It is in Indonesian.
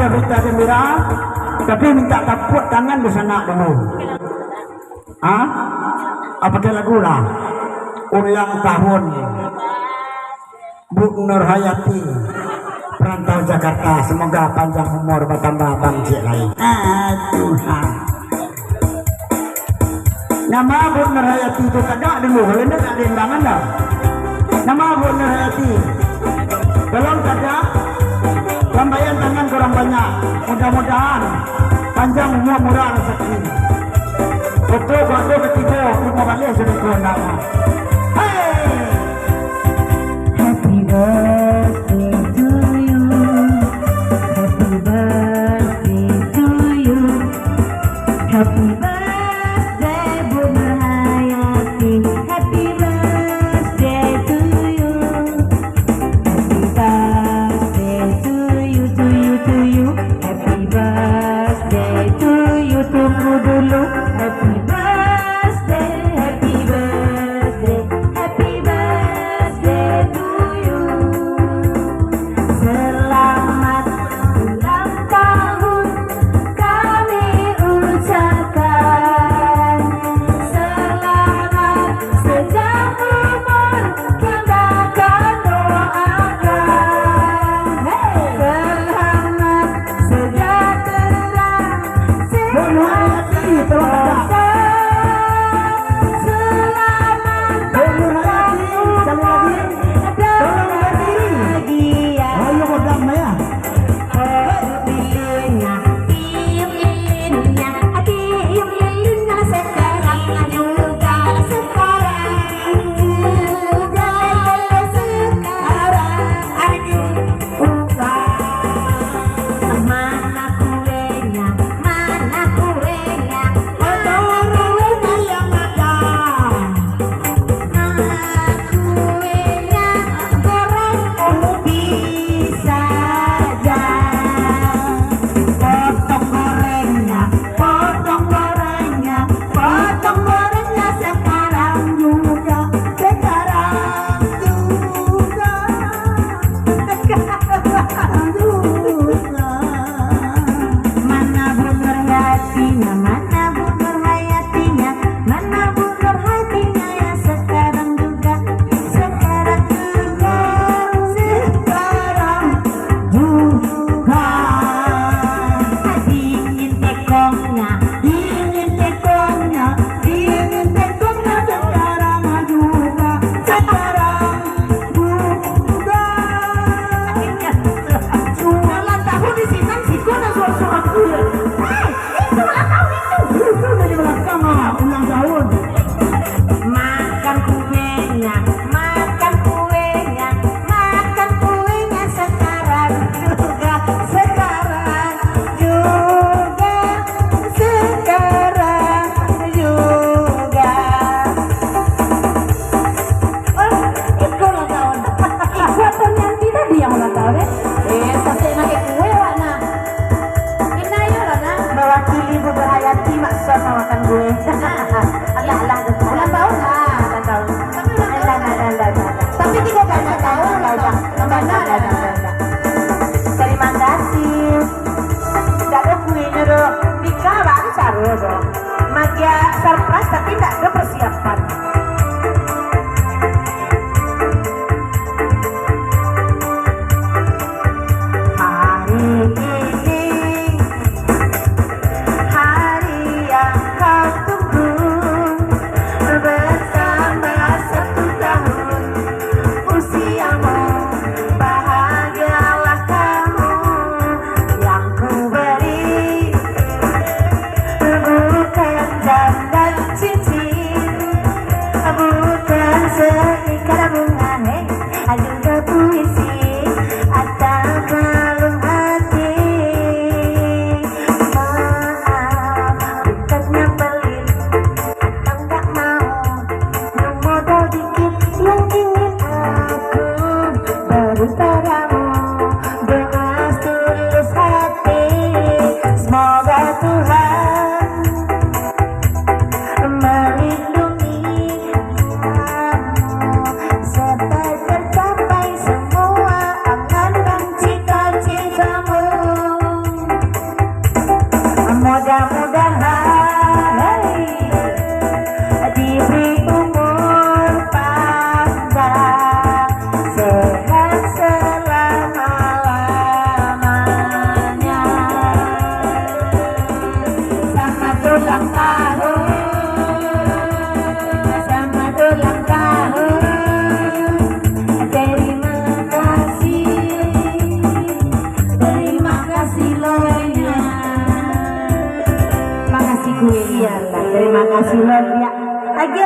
ada berita gembira, tapi minta tepuk tangan di sana dulu. Ah, apa dia lagu lah? Ulang tahun Bu Nurhayati, perantau Jakarta. Semoga panjang umur bertambah bangcik lain. Tuhan. Nama Bu Nurhayati itu tegak dulu, kalau ini tak ada undangan dah. Nama Bu Nurhayati, tolong saja lambaian tangan kurang banyak. Mudah-mudahan panjang umur, murah rezeki. Foto waktu ketiga, lima balik sudah keluar nama. Hey! Happy birthday to you. Happy birthday to you. Happy birthday Bu Nurhayati. Happy birthday to you. Happy birthday to you, to you, to you. Happy birthday to you. Tunggu dulu. Happy birthday, happy birthday, happy birthday to you. Selamat ulang tahun kami ucapkan. Selamat sejak umur kita akan doakan. Selamat sejahtera, sehat sentosa. Terima kasih. Tidak ada kuenya dong. Nikah baru saru dong. Magia surprise tapi tidak ada persiapan. Hari ini hari yang kau tunggu, bersama 1 tahun usiamu. Bahagialah kamu yang ku beri, bukan jam dan cincin, bukan seikat bunga, juga puisi atau kalung hati. Maaf, bukannya pelit atau tak mau, modal dikit yang ingin aku beri padamu. Doa tulus hati, semoga Tuhan melindungi kamu sampai tercapai semua angan dan cita-citamu. gue. Iya, terima kasih Lord ya. Lagi